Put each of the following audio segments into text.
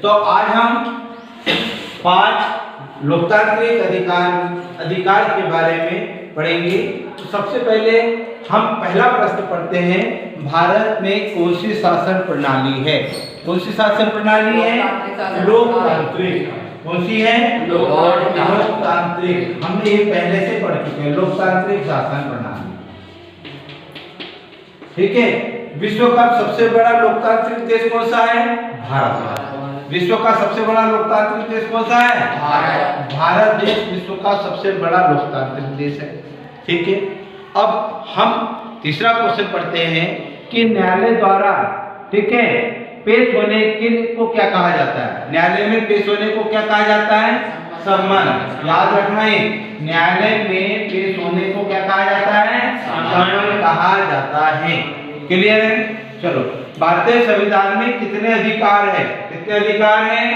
तो आज हम 5 लोकतांत्रिक अधिकार के बारे में पढ़ेंगे। तो सबसे पहले हम पहला प्रश्न पढ़ते हैं, भारत में कौन सी शासन प्रणाली है? कौन सी शासन प्रणाली है? लोकतांत्रिक। कौन सी है? लोकतांत्रिक। हमने ये पहले से पढ़ चुके हैं, लोकतांत्रिक शासन प्रणाली। ठीक है। विश्व का सबसे बड़ा लोकतांत्रिक देश कौन सा है? भारत। विश्व का सबसे बड़ा लोकतांत्रिक देश कौन सा है? भारत। भारत देश विश्व का सबसे बड़ा लोकतांत्रिक देश है। ठीक है। अब हम तीसरा क्वेश्चन पढ़ते हैं कि न्यायालय द्वारा, ठीक है, पेश होने को क्या कहा जाता है? न्यायालय में पेश होने को क्या कहा जाता है? सम्मन। याद रखना है, न्यायालय में पेश होने को क्या कहा जाता है? सम्मन कहा जाता है। क्लियर है? चलो, भारतीय संविधान में कितने अधिकार है? कितने अधिकार हैं?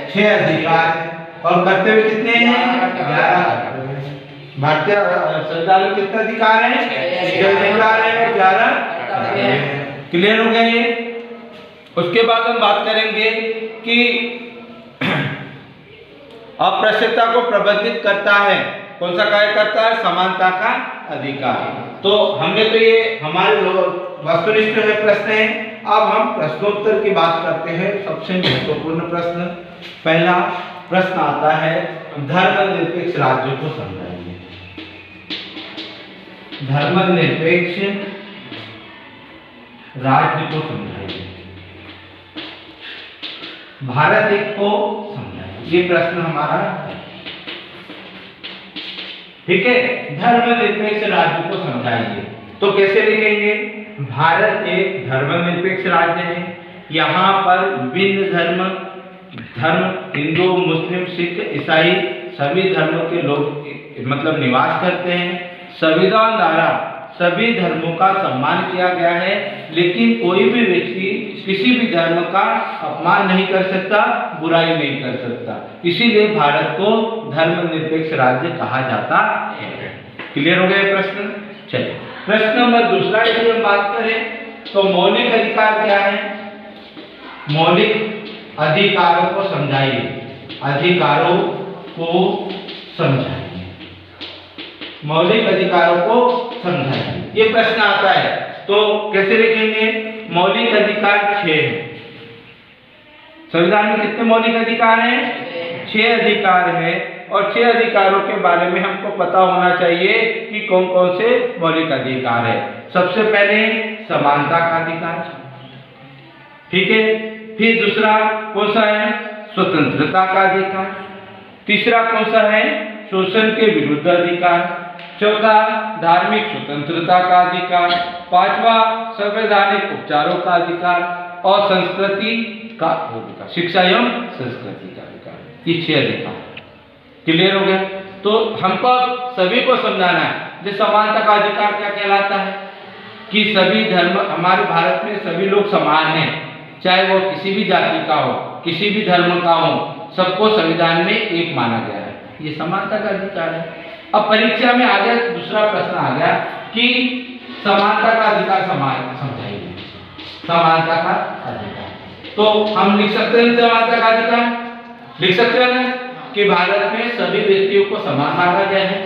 6 अधिकार है। और कर्तव्य कितने हैं? 11। भारतीय संविधान में कितने अधिकार हैं? 6 अधिकार है और 11। क्लियर हो गया ये? उसके बाद हम बात करेंगे कि अप्रत्यक्षता को प्रबंधित करता है। कौन सा कार्य करता है? समानता का अधिकार। तो हमने तो ये हमारे वस्तुनिष्ठ है प्रश्न है। अब हम प्रश्नोत्तर की बात करते हैं। सबसे महत्वपूर्ण प्रश्न, पहला प्रश्न आता है, धर्मनिरपेक्ष राज्यों को समझाइए। धर्मनिरपेक्ष राज्य को समझाइए। भारत एक को समझाइए। ये प्रश्न हमारा है। ठीक है। धर्मनिरपेक्ष राज्य को समझाइए। तो कैसे लिखेंगे? भारत एक धर्मनिरपेक्ष राज्य है। यहाँ पर विभिन्न धर्म हिंदू, मुस्लिम, सिख, ईसाई सभी धर्मों के लोग मतलब निवास करते हैं। संविधान द्वारा सभी धर्मों का सम्मान किया गया है, लेकिन कोई भी व्यक्ति किसी भी धर्म का अपमान नहीं कर सकता, बुराई नहीं कर सकता। इसीलिए भारत को धर्मनिरपेक्ष राज्य कहा जाता है। क्लियर हो गया प्रश्न? चलिए, प्रश्न नंबर दूसरा यदि हम बात करें तो मौलिक अधिकार क्या है? मौलिक अधिकारों को समझाइए। अधिकारों को समझाइए। मौलिक अधिकारों को समझाइए। ये प्रश्न आता है तो कैसे लिखेंगे? मौलिक अधिकार 6 हैं। संविधान में कितने मौलिक अधिकार हैं? 6 अधिकार हैं। और 6 अधिकारों के बारे में हमको पता होना चाहिए कि कौन कौन से मौलिक अधिकार है। सबसे पहले समानता का अधिकार, ठीक है। फिर दूसरा कौन सा है? स्वतंत्रता का अधिकार। तीसरा कौन सा है? शोषण के विरुद्ध अधिकार। चौथा धार्मिक स्वतंत्रता का अधिकार। पांचवा संवैधानिक उपचारों का अधिकार। और संस्कृति का अधिकार, शिक्षा एवं संस्कृति का अधिकार। ये 6 अधिकार। क्लियर हो गया? तो हमको सभी को समझाना है जो समानता का अधिकार क्या कहलाता है कि सभी धर्म, हमारे भारत में सभी लोग समान हैं, चाहे वो किसी भी जाति का हो, किसी भी धर्म का हो, सबको संविधान में एक माना गया है। ये समानता का अधिकार है। अब परीक्षा में आ गया, दूसरा प्रश्न आ गया कि समानता का अधिकार समझाइए। समानता का अधिकार तो हम लिख सकते हैं, समानता का अधिकार लिख सकते हैं ना कि भारत में सभी व्यक्तियों को समान माना गया है।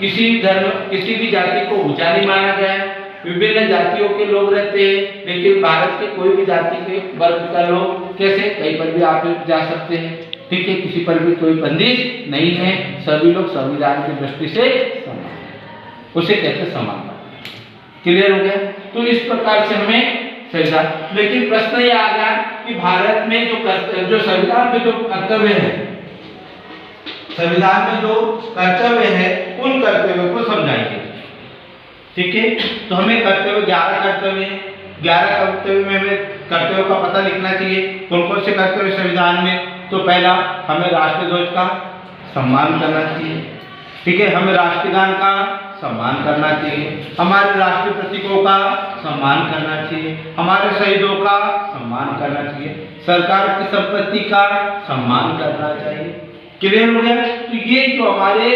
किसी धर्म, किसी भी जाति को ऊंचा नहीं माना गया है। विभिन्न जातियों के लोग रहते हैं, लेकिन भारत के कोई भी जाति के वर्ग का लोग कैसे कहीं पर भी आप जा सकते हैं। ठीक है। किसी पर भी कोई बंदिश नहीं है। सभी लोग संविधान की दृष्टि से समान हैं। उसे कहते समानता। क्लियर हो गया? तो इस प्रकार से हमें संविधान, लेकिन प्रश्न ये आ गया कि भारत में जो संविधान में जो कर्तव्य है, संविधान में जो कर्तव्य है, उन कर्तव्यों को समझाइए। ठीक है। तो हमें कर्तव्य 11 कर्तव्य है। 11 कर्तव्य में हमें कर्तव्यों का पता लिखना चाहिए। कौन कौन से कर्तव्य संविधान में? तो पहला, हमें राष्ट्रीय ध्वज का सम्मान करना चाहिए। ठीक है। हमें राष्ट्रगान का सम्मान करना चाहिए। हमारे राष्ट्रीय प्रतीकों का सम्मान करना चाहिए। हमारे शहीदों का सम्मान करना चाहिए। सरकार की संपत्ति का सम्मान करना चाहिए। क्लियर हो गया? तो ये जो हमारे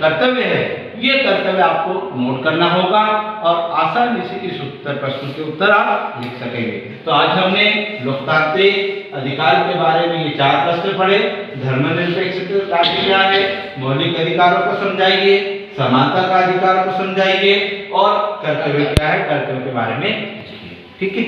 कर्तव्य है ये कर्तव्य आपको नोट करना होगा और आसानी से इस उत्तर प्रश्न के उत्तर आप लिख सकेंगे। तो आज हमने लोकतांत्रिक अधिकार के बारे में ये 4 प्रश्न पढ़े। धर्मनिरपेक्षता क्या है, मौलिक अधिकारों को समझाइए, समानता का अधिकार को समझाइए और कर्तव्य क्या है, कर्तव्य के बारे में। ठीक है।